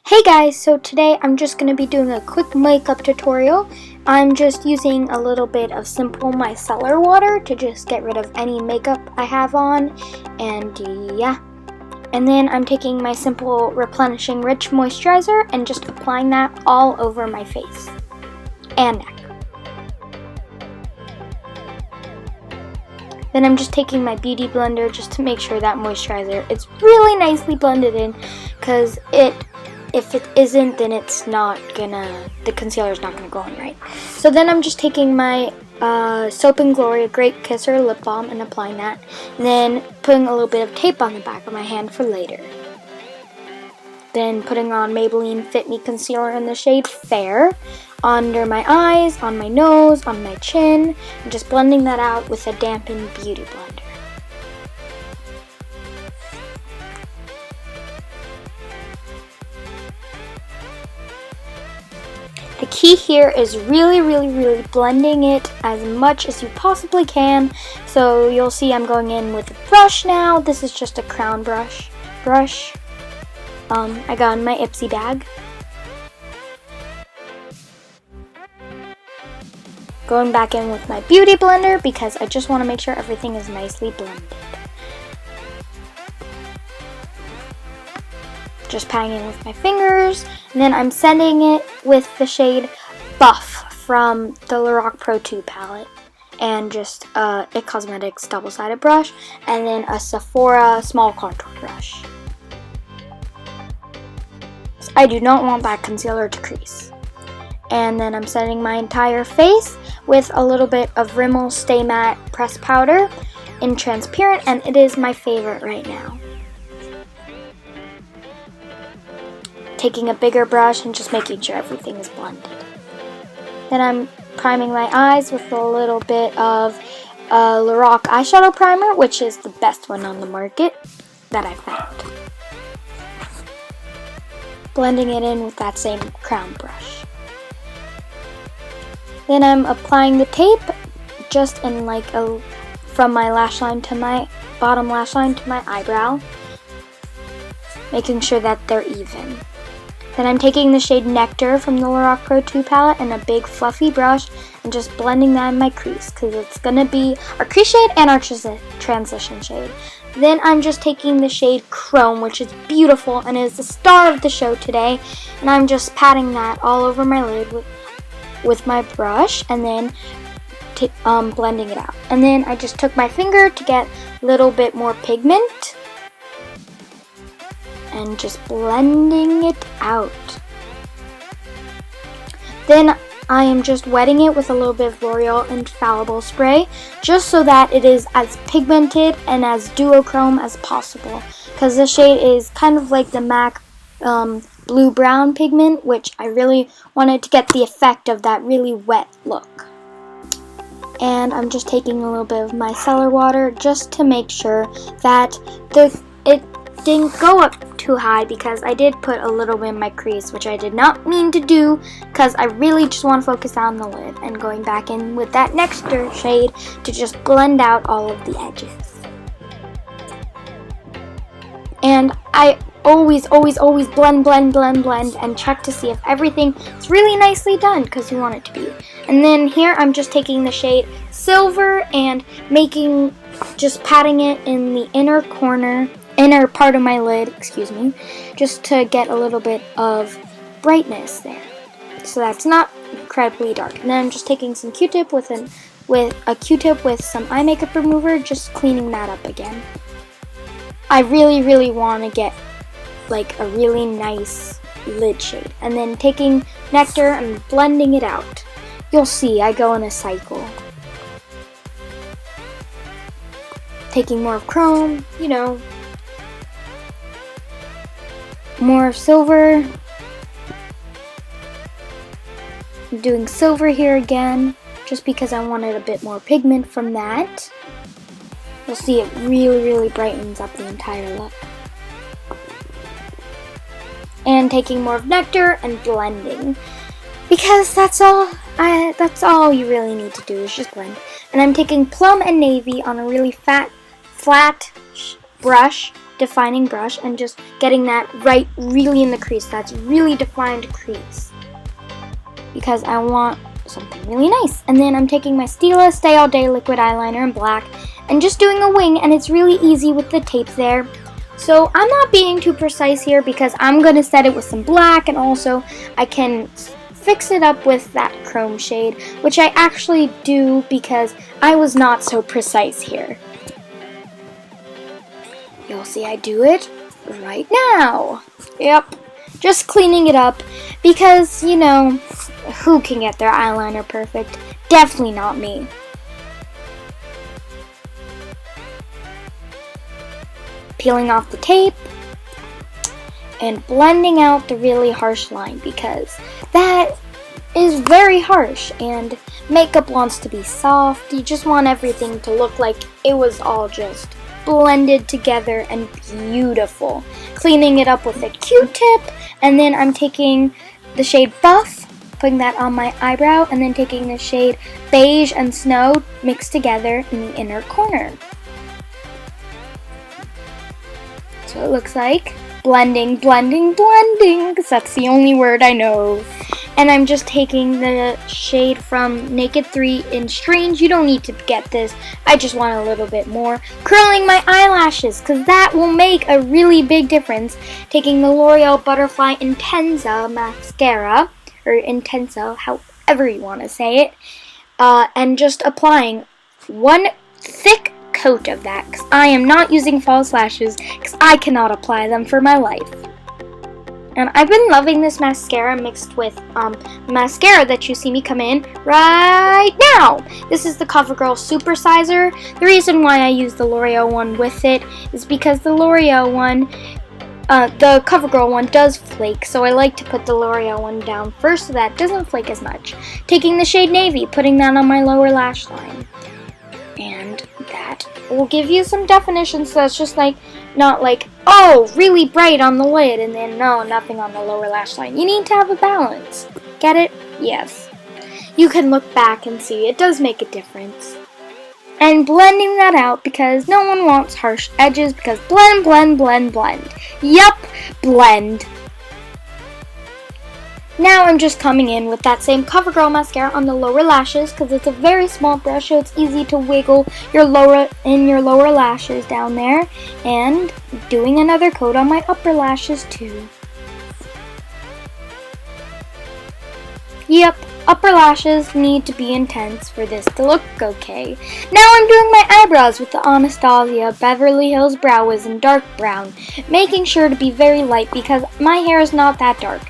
Hey guys, so today I'm just going to be doing a quick makeup tutorial. I'm just using a little bit of simple micellar water to just get rid of any makeup I have on, and yeah. And then I'm taking my simple replenishing rich moisturizer and just applying that all over my face and neck. Then I'm just taking my beauty blender just to make sure that moisturizer is really nicely blended in, because if it isn't, then the concealer's not gonna go on right. So then I'm just taking my Soap & Glory Great Kisser lip balm and applying that, and then putting a little bit of tape on the back of my hand for later. Then putting on Maybelline Fit Me Concealer in the shade Fair under my eyes, on my nose, on my chin, and just blending that out with a dampened beauty blender. The key here is really blending it as much as you possibly can. So you'll see I'm going in with a brush now. This is just a crown brush. I got in my Ipsy bag. Going back in with my beauty blender because I just want to make sure everything is nicely blended. Just patting it with my fingers, and then I'm sending it with the shade Buff from the Lorac Pro 2 palette, and just IT Cosmetics double-sided brush, and then a Sephora small contour brush. So I do not want that concealer to crease. And then I'm setting my entire face with a little bit of Rimmel Stay Matte Press Powder in transparent, and it is my favorite right now. Taking a bigger brush and just making sure everything is blended. Then I'm priming my eyes with a little bit of Lorac eyeshadow primer, which is the best one on the market that I found. Blending it in with that same crown brush. Then I'm applying the tape just in from my lash line to my bottom lash line to my eyebrow, making sure that they're even. Then I'm taking the shade Nectar from the Lorac Pro 2 palette and a big fluffy brush and just blending that in my crease, because it's going to be our crease shade and our transition shade. Then I'm just taking the shade Chrome, which is beautiful and is the star of the show today, and I'm just patting that all over my lid with my brush, and then blending it out. And then I just took my finger to get a little bit more pigment and just blending it out. Then I am just wetting it with a little bit of L'Oreal infallible spray, just so that it is as pigmented and as duochrome as possible, because the shade is kind of like the MAC blue-brown pigment, which I really wanted to get the effect of that really wet look. And I'm just taking a little bit of micellar water just to make sure that it didn't go up too high, because I did put a little bit in my crease, which I did not mean to do, because I really just want to focus on the lid, and going back in with that Nectar shade to just blend out all of the edges. And I always blend and check to see if everything is really nicely done, because you want it to be. And then here I'm just taking the shade Silver and just patting it in the inner part of my lid, just to get a little bit of brightness there, so that's not incredibly dark. And then I'm just taking some Q-tip with a Q-tip with some eye makeup remover, just cleaning that up again. I really want to get a really nice lid shade, and then taking Nectar and blending it out. You'll see I go in a cycle. Taking more of Chrome, more Silver. I'm doing Silver here again, just because I wanted a bit more pigment from that. You'll see it really brightens up the entire look. And taking more of Nectar and blending, because that's all you really need to do is just blend. And I'm taking Plum and Navy on a really flat brush defining brush and just getting that right really in the crease. That's really defined crease. Because I want something really nice. And then I'm taking my Stila Stay All Day liquid eyeliner in black and just doing a wing, and it's really easy with the tape there. So I'm not being too precise here because I'm going to set it with some black, and also I can fix it up with that chrome shade, which I actually do because I was not so precise here. You'll see I do it right now. Yep, just cleaning it up because, you know, who can get their eyeliner perfect? Definitely not me. Peeling off the tape and blending out the really harsh line because that is very harsh, and makeup wants to be soft. You just want everything to look like it was all just blended together and beautiful. Cleaning it up with a Q-tip, and then I'm taking the shade Buff, putting that on my eyebrow, and then taking the shade Beige and Snow mixed together in the inner corner. So it looks like blending, blending, blending, because that's the only word I know. And I'm just taking the shade from Naked 3 in Strange. You don't need to get this. I just want a little bit more. Curling my eyelashes, because that will make a really big difference. Taking the L'Oreal Butterfly Intenza mascara, or Intensa, however you want to say it, and just applying one thick coat of that, because I am not using false lashes because I cannot apply them for my life. And I've been loving this mascara mixed with mascara that you see me come in right now. This is the Covergirl supersizer. The reason why I use the L'Oreal one with it is because the L'Oreal one, the Covergirl one does flake, so I like to put the L'Oreal one down first so that it doesn't flake as much. Taking the shade Navy, putting that on my lower lash line. And that will give you some definition, so it's just like, not like, oh, really bright on the lid, and then no, nothing on the lower lash line. You need to have a balance. Get it? Yes. You can look back and see it does make a difference. And blending that out because no one wants harsh edges, because blend, blend, blend, blend. Yup, blend. Now I'm just coming in with that same Covergirl mascara on the lower lashes because it's a very small brush, so it's easy to wiggle your lower lashes down there, and doing another coat on my upper lashes too. Yep, upper lashes need to be intense for this to look okay. Now I'm doing my eyebrows with the Anastasia Beverly Hills Brow Wiz in dark brown, making sure to be very light because my hair is not that dark.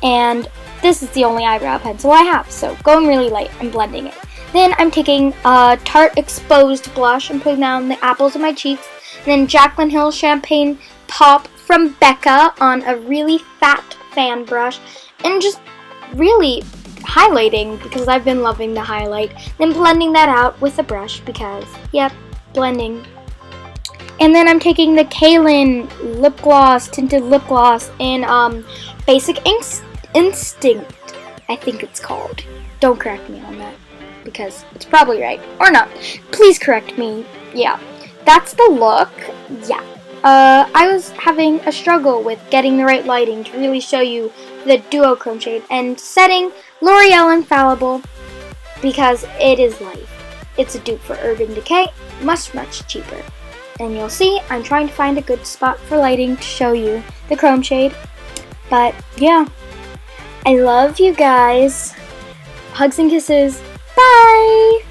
And this is the only eyebrow pencil I have, so going really light and blending it. Then I'm taking a Tarte Exposed blush and putting that on the apples of my cheeks. And then Jaclyn Hill Champagne Pop from Becca on a really fat fan brush. And just really highlighting because I've been loving the highlight. Then blending that out with a brush because, yep, blending. And then I'm taking the Cailyn lip gloss, tinted lip gloss in Basic Instinct, I think it's called. Don't correct me on that, because it's probably right. Or not. Please correct me. Yeah. That's the look. Yeah. I was having a struggle with getting the right lighting to really show you the duochrome shade and setting L'Oreal Infallible because it is light. It's a dupe for Urban Decay, much, much cheaper. And you'll see I'm trying to find a good spot for lighting to show you the chrome shade. But yeah, I love you guys. Hugs and kisses. Bye!